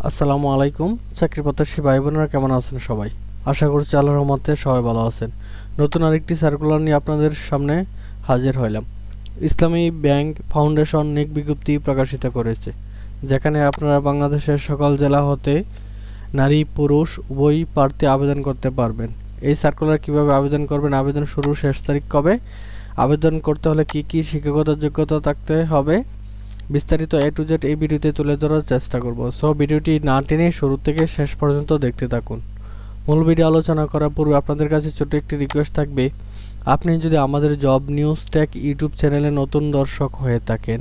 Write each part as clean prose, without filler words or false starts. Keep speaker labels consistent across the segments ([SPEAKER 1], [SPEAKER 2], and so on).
[SPEAKER 1] আসসালামু আলাইকুম। চাকরি প্রত্যাশী ভাই বোনেরা কেমন আছেন সবাই? আশা করছি আল্লাহর রহমতে সবাই ভালো আছেন। নতুন আরেকটি সার্কুলার নিয়ে আপনাদের সামনে হাজির হইলাম। ইসলামী ব্যাংক ফাউন্ডেশন নিয়োগ বিজ্ঞপ্তি প্রকাশিত করেছে, যেখানে আপনারা বাংলাদেশের সকল জেলা হতে নারী পুরুষ উভয় প্রার্থী আবেদন করতে পারবেন। এই সার্কুলার কিভাবে আবেদন করবেন, আবেদন শুরুর শেষ তারিখ কবে, আবেদন করতে হলে কি কি শিক্ষাগত যোগ্যতা থাকতে হবে, বিস্তারিত এ টু জেড এই ভিডিওতে তুলে ধরার চেষ্টা করব। সো ভিডিওটি না টেনে শুরু থেকে শেষ পর্যন্ত দেখতে থাকুন। মূল ভিডিও আলোচনা করার পূর্বে আপনাদের কাছে ছোট্ট একটি রিকোয়েস্ট থাকবে, আপনি যদি আমাদের জব নিউজ টেক ইউটিউব চ্যানেলে নতুন দর্শক হয়ে থাকেন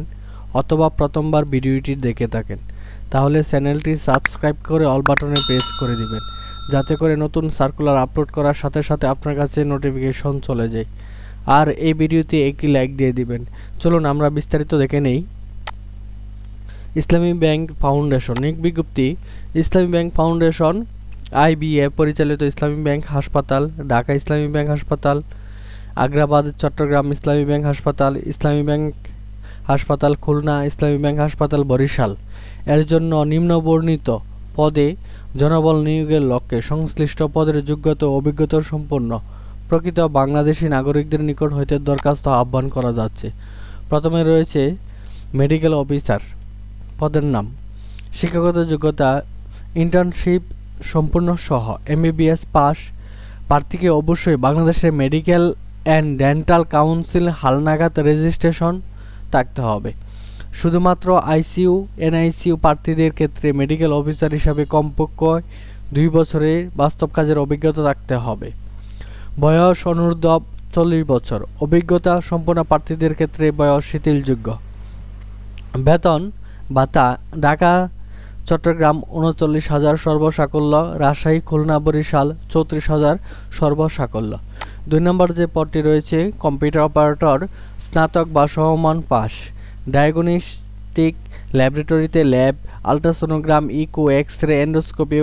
[SPEAKER 1] অথবা প্রথমবার ভিডিওটি দেখে থাকেন, তাহলে চ্যানেলটি সাবস্ক্রাইব করে অল বাটনে প্রেস করে দিবেন, যাতে করে নতুন সার্কুলার আপলোড করার সাথে সাথে আপনার কাছে নোটিফিকেশন চলে যায়। আর এই ভিডিওতে একটি লাইক দিয়ে দিবেন। চলুন আমরা বিস্তারিত দেখে নেই। ইসলামী ব্যাংক ফাউন্ডেশন নিয়োগ বিজ্ঞপ্তি। ইসলামী ব্যাংক ফাউন্ডেশন আইবিএ পরিচালিত ইসলামী ব্যাংক হাসপাতাল, ঢাকা ইসলামী ব্যাংক হাসপাতাল, আগ্রাবাদ চট্টগ্রাম ইসলামী ব্যাংক হাসপাতাল, ইসলামী ব্যাংক হাসপাতাল খুলনা, ইসলামী ব্যাংক হাসপাতাল বরিশাল এর জন্য নিম্নবর্ণিত পদে জনবল নিয়োগের লক্ষ্যে সংশ্লিষ্ট পদের যোগ্যতা ও অভিজ্ঞতা সম্পন্ন প্রকৃত বাংলাদেশী নাগরিকদের নিকট হইতে দরখাস্ত আহ্বান করা যাচ্ছে। প্রথমে রয়েছে মেডিকেল অফিসার পদের নাম। শিক্ষাগত যোগ্যতা ইন্টার্নশিপ সম্পূর্ণ সহ এমবিবিএস পাস। প্রার্থীকে অবশ্যই বাংলাদেশের মেডিকেল অ্যান্ড ডেন্টাল কাউন্সিল হালনাগাদ রেজিস্ট্রেশন থাকতে হবে। শুধুমাত্র আইসিইউ এনআইসিইউ প্রার্থীদের ক্ষেত্রে মেডিকেল অফিসার হিসাবে কমপক্ষে 2 বছরের বাস্তব কাজের অভিজ্ঞতা থাকতে হবে। বয়স অনূর্ধ্ব 40 বছর। অভিজ্ঞতা সম্পন্ন প্রার্থীদের ক্ষেত্রে বয়স শিথিলযোগ্য। বেতন ভাতা ঢাকা চট্টগ্রাম 39,000 সর্বসাকল্য, রাজশাহী খুলনা বরিশাল 34,000 সর্বসাকল্য। 2 নম্বর যে পদটি রয়েছে কম্পিউটার অপারেটর, স্নাতক বা সমমান পাস। ডায়াগনস্টিক ল্যাবরেটরিতে lab, ultrasonogram, echo, X ray, endoscopy,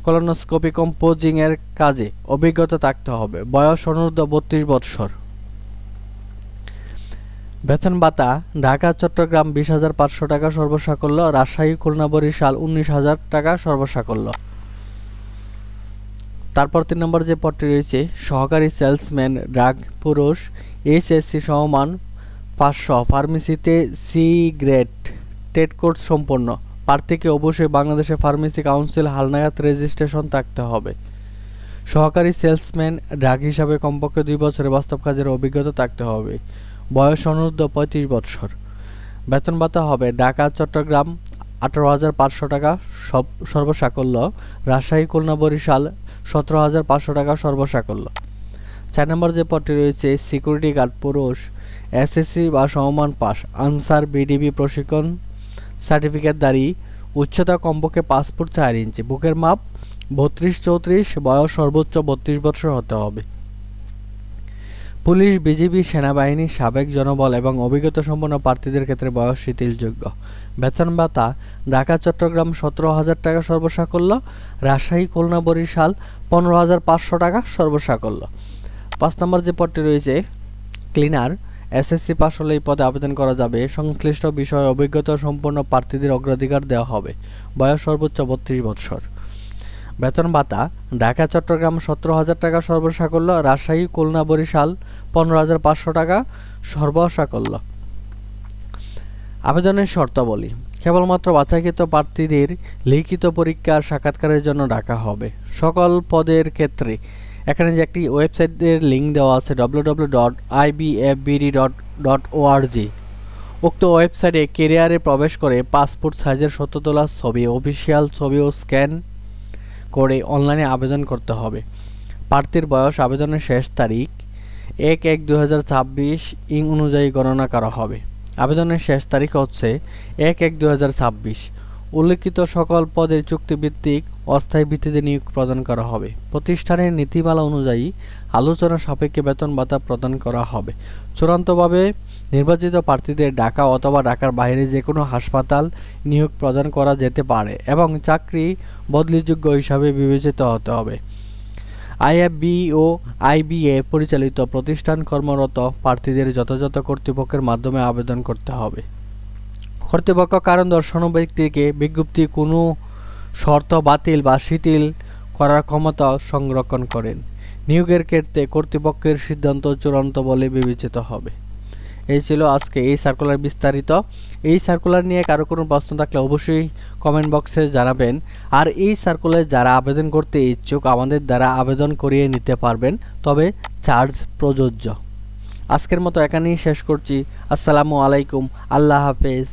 [SPEAKER 1] colonoscopy, composing এর কাজে অভিজ্ঞতা থাকতে হবে। বয়স অনূর্ধ্ব 32 বৎসর। বেতন ভাতা ঢাকা চট্টগ্রাম 20,500 টাকা সর্বসাকল্য, রাজশাহী খুলনা বরিশাল 19,000 টাকা সর্বসাকল্য। তারপর 3 নম্বর যে পদটি রয়েছে সহকারী সেলসম্যান, ড্রাগ পুরুষ, এইচএসসি সমমান 500, ফার্মেসিতে সি গ্রেড টেট কোর্স সম্পন্ন। প্রার্থীকে অবশ্যই বাংলাদেশের ফার্মেসি কাউন্সিল হালনাগাদ রেজিস্ট্রেশন থাকতে হবে। সহকারী সেলসম্যান ড্রাগ হিসাবে কমপক্ষে 2 বছরের বাস্তব কাজের অভিজ্ঞতা থাকতে হবে। বয়স অনূর্ধ্ব 35 বৎসর। বেতন ভাতা হবে ঢাকা চট্টগ্রাম 18,500 টাকা সর্বসাকল্য, রাজশাহী খুলনা বরিশাল 17,500 টাকা সর্বসাকল্য। 4 নম্বর যে পদটি রয়েছে সিকিউরিটি গার্ড পুরুষ, এসএসসি বা সমমান পাস, আনসার বিডিবি প্রশিক্ষণ সার্টিফিকেটধারী, উচ্চতা কমপক্ষে 5 ফুট 4 ইঞ্চি, বুকের মাপ 32-34, বয়স সর্বোচ্চ 32 বছর হতে হবে। পুলিশ, বিজিবি, সেনাবাহিনী, সাবেক জনবল এবং অভিজ্ঞতা সম্পন্ন প্রার্থীদের ক্ষেত্রে বয়স শিথিলযোগ্য। বেতন ভাতা ঢাকা চট্টগ্রাম 17,000 টাকা সর্বসাকল্য, রাজশাহী খুলনা বরিশাল 15,500 টাকা সর্বসাকল্য। 5 নম্বর যে পদটি রয়েছে ক্লিনার, এসএসসি পাস হলে এই পদে আবেদন করা যাবে। সংশ্লিষ্ট বিষয়ে অভিজ্ঞতা সম্পন্ন প্রার্থীদের অগ্রাধিকার দেওয়া হবে। বয়স সর্বোচ্চ 32 বৎসর। বেতন ভাতা ঢাকা চট্টগ্রাম 17,000 টাকা সর্বসাকল্য, রাজশাহী খুলনা বরিশাল 15,500 টাকা সর্বসাকল্য। আবেদনের শর্তাবলী কেবলমাত্র বাছাইকৃত প্রার্থীদের লিখিত পরীক্ষার সাক্ষাৎকারের জন্য ডাকা হবে। সকল পদের ক্ষেত্রে এখানে যে একটি ওয়েবসাইটের লিঙ্ক দেওয়া আছে www.ibfbd.org, উক্ত ওয়েবসাইটে কেরিয়ারে প্রবেশ করে পাসপোর্ট সাইজের 70 তোলা ছবি, অফিসিয়াল ছবি ও স্ক্যান করে অনলাইনে আবেদন করতে হবে। প্রার্থীর বয়স আবেদনের শেষ তারিখ 1/1/2026 ইং অনুযায়ী গণনা করা হবে। আবেদনের শেষ তারিখ হচ্ছে 1/1/2026। উল্লেখিত সকল পদের চুক্তিভিত্তিক অস্থায়ী ভিত্তিতে নিয়োগ প্রদান করা হবে। প্রতিষ্ঠানের নীতিমালা অনুযায়ী আলোচনা সাপেক্ষে বেতন ভাতা প্রদান করা হবে। চূড়ান্তভাবে নির্বাচিত প্রার্থীদের ঢাকা অথবা ঢাকার বাইরে যে কোনো হাসপাতাল নিয়োগ প্রদান করা যেতে পারে এবং চাকরি বদলিযোগ্য হিসাবে বিবেচিত হতে হবে। আইএফবি ও আইবিএ পরিচালিত প্রতিষ্ঠান কর্মরত প্রার্থীদের যথাযথ কর্তৃপক্ষের মাধ্যমে আবেদন করতে হবে। কর্তৃপক্ষ কারণ দর্শানো ব্যক্তিকে বিজ্ঞপ্তি কোনো শর্ত বাতিল বা শিথিল করার ক্ষমতা সংরক্ষণ করেন। নিয়োগের ক্ষেত্রে কর্তৃপক্ষের সিদ্ধান্ত চূড়ান্ত বলে বিবেচিত হবে। এই ছিল আজকে এই সার্কুলার বিস্তারিত। এই সার্কুলার নিয়ে কারো কোনো প্রশ্ন থাকলে অবশ্যই কমেন্ট বক্সে জানাবেন। আর এই সার্কুলারে যারা আবেদন করতে ইচ্ছুক আমাদের দ্বারা আবেদন করিয়ে নিতে পারবেন, তবে চার্জ প্রযোজ্য। আজকের মতো এখানেই শেষ করছি। আসসালামু আলাইকুম, আল্লাহ হাফেজ।